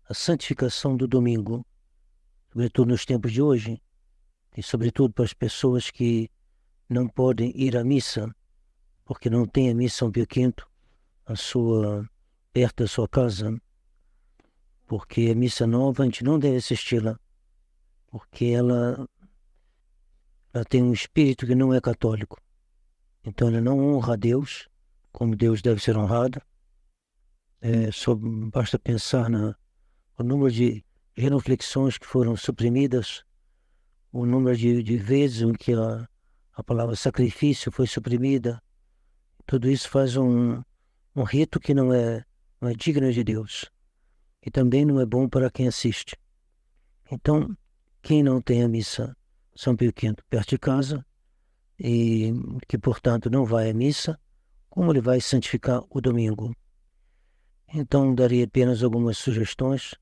a santificação do domingo, sobretudo nos tempos de hoje, e sobretudo para as pessoas que não podem ir à missa, porque não tem a missa São Pio V perto da sua casa, porque a missa nova a gente não deve assisti-la, porque ela tem um espírito que não é católico. Então ela não honra a Deus como Deus deve ser honrado. Basta pensar no número de genuflexões que foram suprimidas, o número de vezes em que a palavra sacrifício foi suprimida. Tudo isso faz um rito que não é digno de Deus e também não é bom para quem assiste. Então, quem não tem a missa São Pio V perto de casa e que, portanto, não vai à missa, como ele vai santificar o domingo? Então, daria apenas algumas sugestões.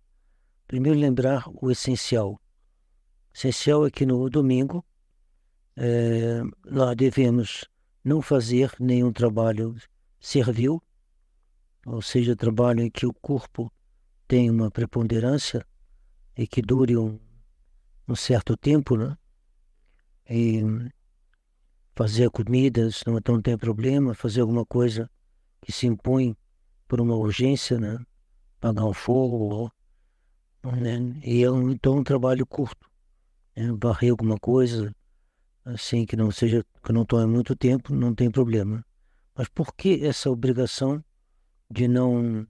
Primeiro, lembrar o essencial. O essencial é que no domingo lá devemos não fazer nenhum trabalho servil, ou seja, trabalho em que o corpo tem uma preponderância e que dure um certo tempo, né? E fazer comidas não tem problema, fazer alguma coisa que se impõe por uma urgência, né? Apagar um fogo, né? E então um trabalho curto, né? Varrer alguma coisa, assim, que não tome muito tempo, não tem problema. Mas por que essa obrigação de não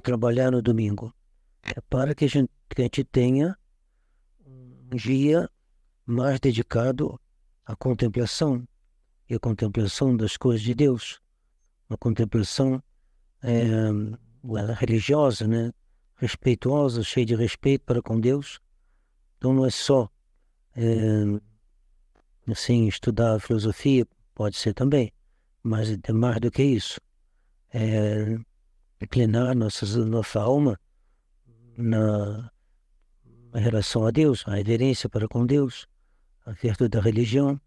trabalhar no domingo? É para que a gente tenha um dia mais dedicado à contemplação, e à contemplação das coisas de Deus, uma contemplação religiosa, né? Respeituosa, cheia de respeito para com Deus. Então não é só assim, estudar filosofia, pode ser também, mas é mais do que isso. É inclinar nossa alma na relação a Deus, a reverência para com Deus, a virtude da religião,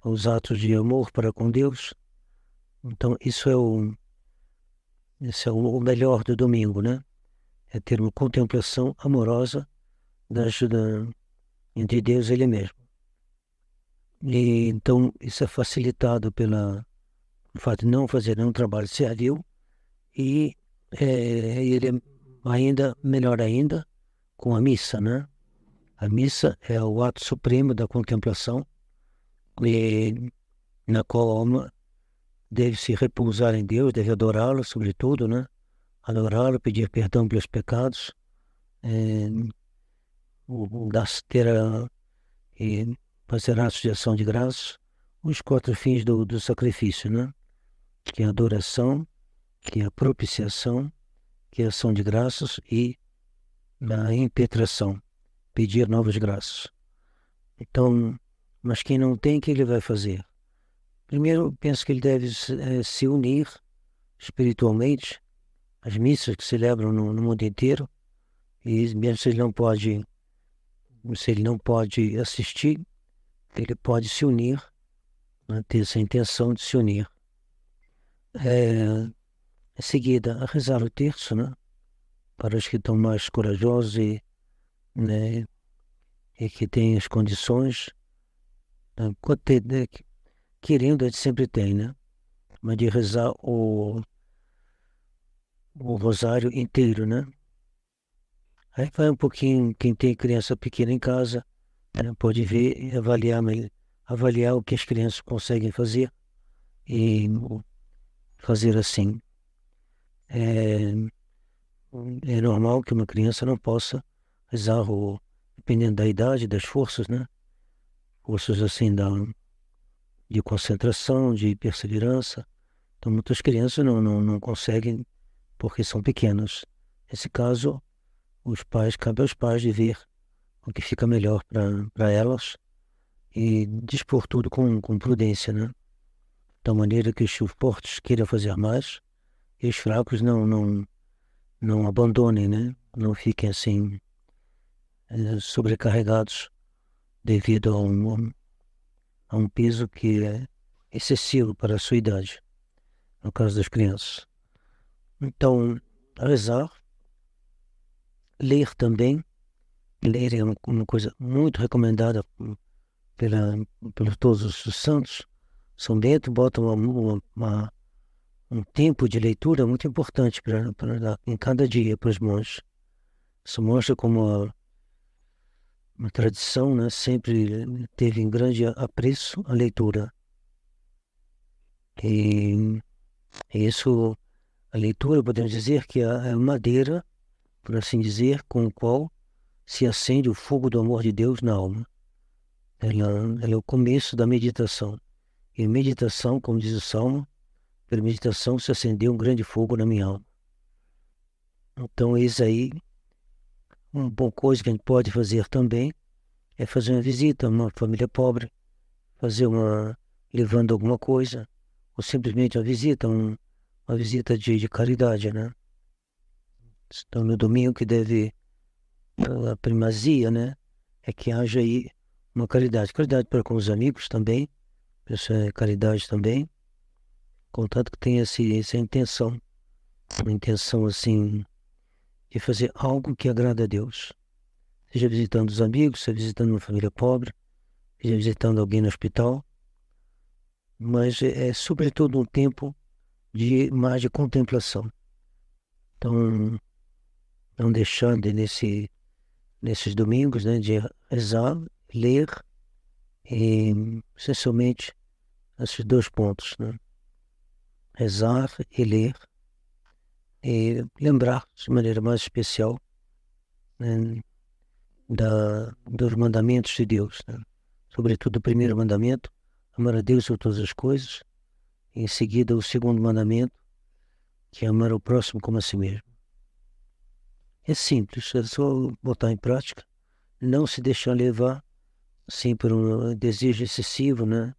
os atos de amor para com Deus. Então, isso é o melhor do domingo, né? É ter uma contemplação amorosa da ajuda entre Deus e Ele mesmo. E então, isso é facilitado pelo fato de não fazer nenhum trabalho servil e ele é ainda melhor ainda com a missa, né? A missa é o ato supremo da contemplação e na qual a alma deve se repousar em Deus, deve adorá-lo, sobretudo, né? Adorá-lo, pedir perdão pelos pecados, é, ter e fazer atos de ação de graças, os quatro fins do sacrifício, né? Que é a adoração, que é a propiciação, que é a ação de graças e a impetração, pedir novas graças. Então, mas quem não tem, o que ele vai fazer? Primeiro, penso que ele deve se unir espiritualmente às missas que celebram no mundo inteiro, e mesmo se ele não pode assistir, ele pode se unir, né, ter essa intenção de se unir. Em seguida, a rezar o terço, né, para os que estão mais corajosos né, e que têm as condições, né, querendo, a gente sempre tem, né? Mas de rezar o rosário inteiro, né? Aí vai um pouquinho, quem tem criança pequena em casa, né, pode ver e avaliar o que as crianças conseguem fazer e fazer assim. É, é normal que uma criança não possa rezar, dependendo da idade, das forças, né? Forças assim de concentração, de perseverança. Então muitas crianças não conseguem porque são pequenas. Nesse caso, cabe aos pais de ver o que fica melhor para elas e dispor tudo com prudência, né? De maneira que os fortes queiram fazer mais e os fracos não abandonem, né? Não fiquem assim sobrecarregados devido a um peso que é excessivo para a sua idade, no caso das crianças. Então, rezar, ler também. Ler é uma coisa muito recomendada pela, por todos os santos. São Bento bota um tempo de leitura muito importante para dar em cada dia para os monges. Isso mostra como uma tradição, né, sempre teve em grande apreço a leitura. E isso, a leitura, podemos dizer que é a madeira, por assim dizer, com o qual se acende o fogo do amor de Deus na alma. Ela é o começo da meditação. E meditação, como diz o Salmo, pela meditação se acendeu um grande fogo na minha alma. Então, isso aí, uma boa coisa que a gente pode fazer também é fazer uma visita a uma família pobre, levando alguma coisa, ou simplesmente uma visita de caridade, né? Então, no domingo que deve, a primazia, né, é que haja aí uma caridade. Caridade para com os amigos também, isso é caridade também, contanto que tenha essa intenção, uma intenção assim, de fazer algo que agrada a Deus. Seja visitando os amigos, seja visitando uma família pobre, seja visitando alguém no hospital, mas é sobretudo um tempo mais de contemplação. Então, não deixar nesses domingos, né, de rezar, ler, e essencialmente esses dois pontos, né? Rezar e ler, e lembrar de maneira mais especial, né, dos mandamentos de Deus, né? Sobretudo o primeiro mandamento, amar a Deus sobre todas as coisas, e em seguida o segundo mandamento, que é amar o próximo como a si mesmo. É simples, é só botar em prática, não se deixar levar, assim, por um desejo excessivo, né,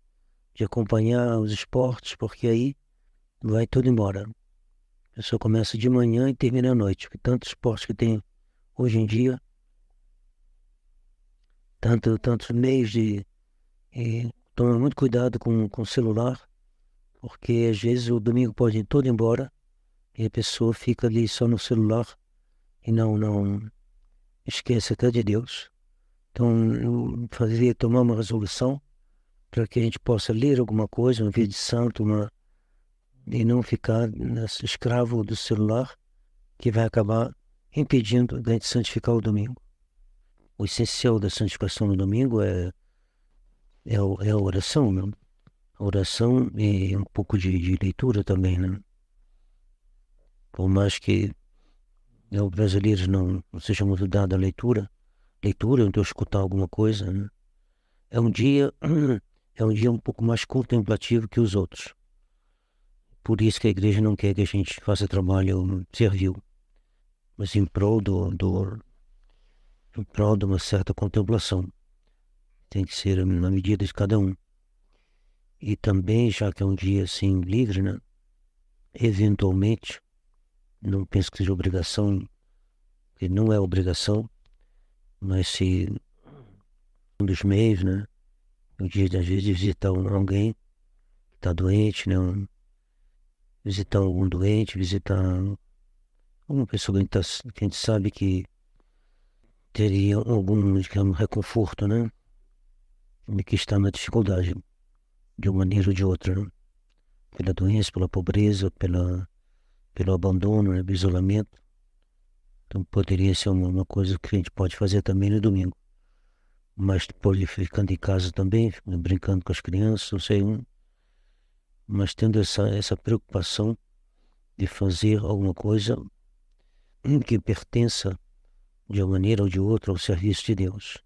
de acompanhar os esportes, porque aí vai tudo embora. A pessoa começa de manhã e termina à noite, porque tantos esportes que tem hoje em dia, tantos meios de... Toma muito cuidado com o celular, porque às vezes o domingo pode ir todo embora e a pessoa fica ali só no celular e não esquece até de Deus. Então, eu tomar uma resolução para que a gente possa ler alguma coisa, um vídeo de santo, e não ficar escravo do celular, que vai acabar impedindo da gente santificar o domingo. O essencial da santificação no domingo é a oração, né? A oração e um pouco de leitura também, né? Por mais que os brasileiros não sejam muito dados à leitura, então escutar alguma coisa, né? É um dia, é um dia um pouco mais contemplativo que os outros. Por isso que a igreja não quer que a gente faça trabalho servil, mas em prol de uma certa contemplação. Tem que ser na medida de cada um. E também, já que é um dia assim livre, né? Eventualmente, não penso que seja obrigação, que não é obrigação, mas se um dos meios, né? Um dia, às vezes, de visitar alguém que está doente, né? Visitar algum doente, visitar uma pessoa que a gente sabe que teria algum, digamos, reconforto, né? E que está na dificuldade, de uma maneira ou de outra, né? Pela doença, pela pobreza, pelo abandono, né? Pelo isolamento. Então poderia ser uma coisa que a gente pode fazer também no domingo. Mas pode ficando em casa também, brincando com as crianças, não sei, mas tendo essa preocupação de fazer alguma coisa que pertença de uma maneira ou de outra ao serviço de Deus.